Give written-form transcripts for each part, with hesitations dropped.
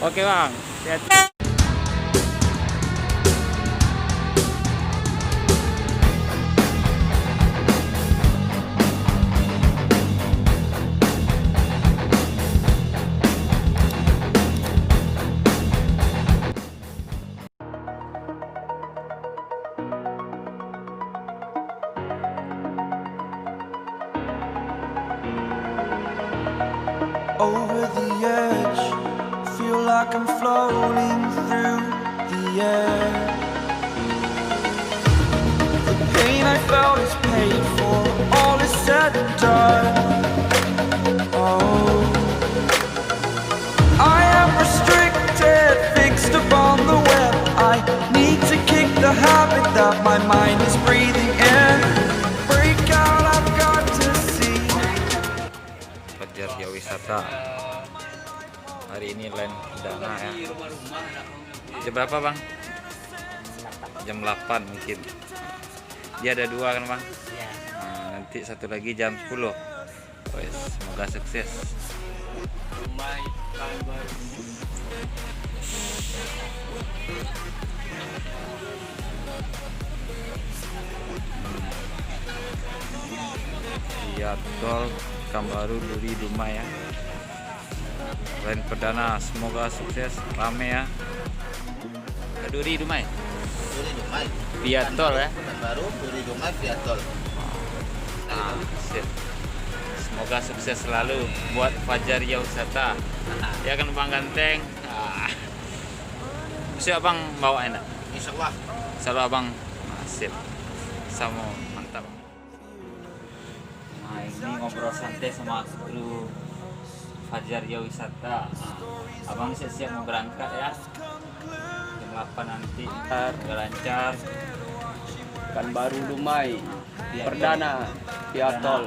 Oke bang, sehat. Over the edge, feel like I'm floating through the air. The pain I felt is paid for, all is said and done. Oh, I am restricted, fixed upon the web. I need to kick the habit that my mind is breathing in. Break out, I've got to see. Fajar Riau Wisata. Hari ini LINE PERDANA ya. Jam berapa bang? Jam 8 mungkin. Dia ada 2 kan bang? Ya. Nah, nanti satu lagi jam 10. Wes, semoga sukses. Via tol Pekanbaru-Duri-Dumai ya. LINE PERDANA, semoga sukses, rame ya. Duri-Dumai. Duri-Dumai. Via tol ya. Pekanbaru-Duri-Dumai via tol. Nah, sip. Semoga sukses selalu buat Fajar Riau Wisata. Ya kan bang ganteng. Bisa abang bawa enak. Insyaallah. Insyaallah bang. Nah, sip. Sama mantap. Nah ini ngobrol santai sama kru Fajar Riau Wisata. Abang siap-siap mau berangkat ya. Jam 8 nanti udah lancar. Pekanbaru-Dumai Perdana via tol.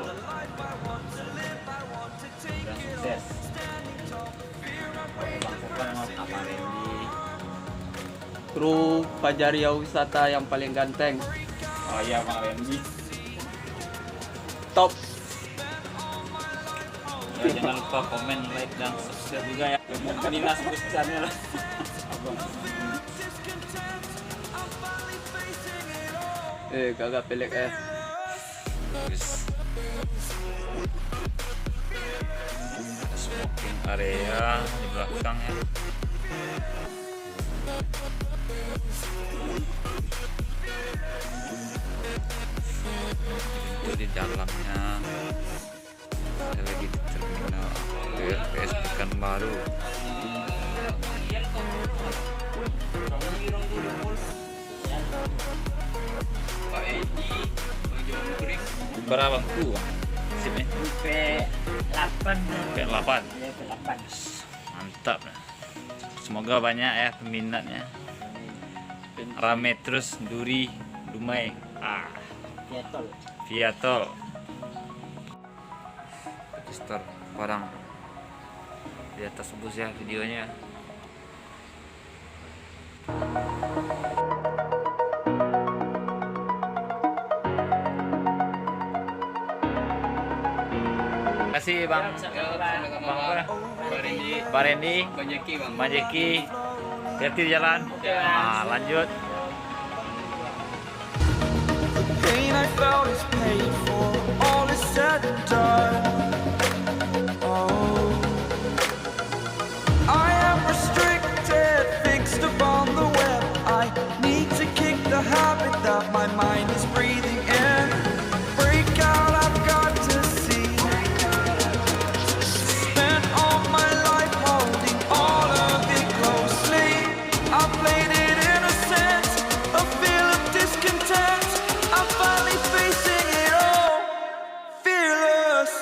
Mudah sukses. Oke bang, siapa nama apa Randy? Kru Fajar Riau Wisata yang paling ganteng. Oh iya bang Randy. Top. Ya, jangan lupa komen, like, dan subscribe juga ya. Ini nasibus channel. Kagak pelek Terus smoking area di belakang ya. Itu di dalamnya. Saya lagi di terminal BRPS Pekanbaru. Berapa bangku? Sipnya? P8. P8. P8. Mantap. Semoga banyak ya peminatnya. Rame terus Duri-Dumai. Via tol. Via tol. Register barang di atas bus ya videonya. Terima kasih bang. Pak Randy, Bang Jeki, hati di jalan. Nah, lanjut. Pain I felt is paid for, all is said and done. Oh, I am restricted, fixed upon the web. I need to kick the habit that my mind is breathing in. Break out, I've got to see. Spent all my life holding all of it closely. I played it innocent, a feel of discontent. I'm finally facing it all, fearless.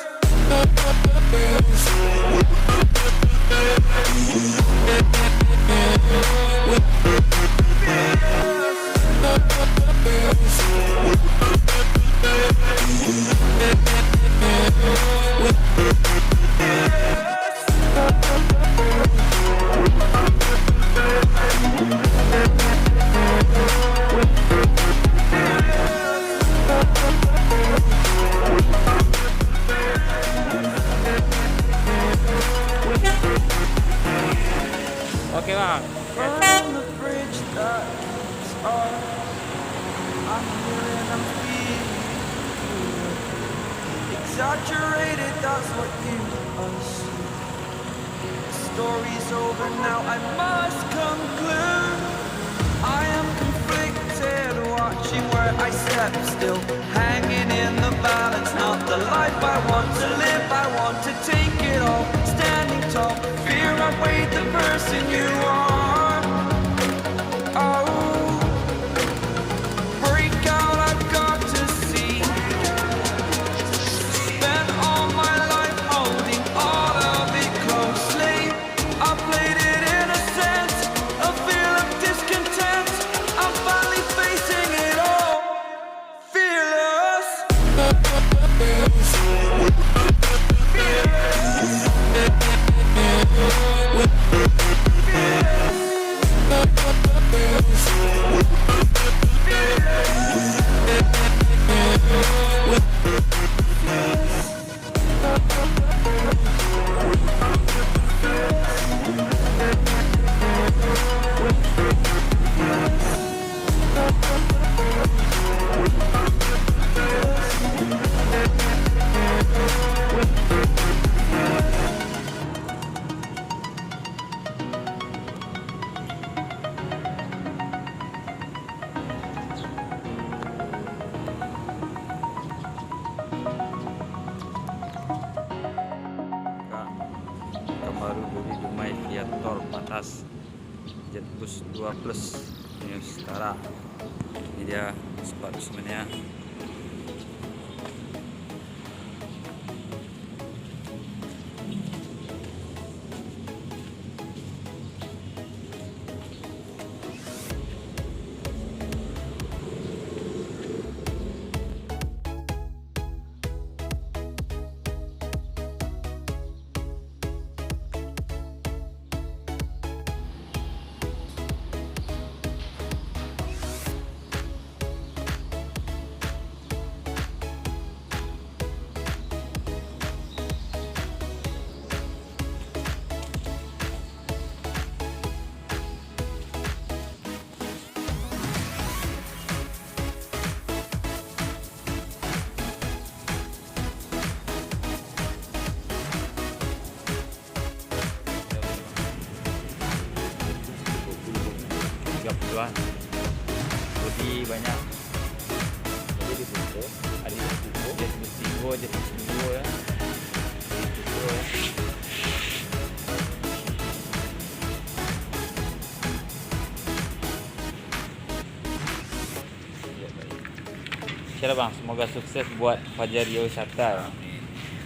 bang. Burn the bridge that keeps us. I'm here and I'm feeling exaggerated, that's what you assume. The story's over now, I must conclude. I am conflicted, watching where I step still, hanging in the balance, not the life I want to live. I want to take it all, standing tall, fear I've weighed the person you are. Oh, break out, I've got to see. Spent all my life holding all of it closely. I played it innocent, a feel of discontent. I'm finally facing it all, fearless. Pekanbaru-Duri-Dumai via tol batas Jetbus 2 Plus News Utara. Ini dia sobat bismania. Bodi banyak. Jadi di buku, ada di buku, jadi di tinggo, jadi di tinggo ya. Di buku ya. Insya-Allah bang, semoga sukses buat Fajar Riau Wisata.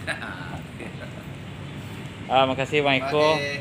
Amin. Makasih Bang Eko. Oke.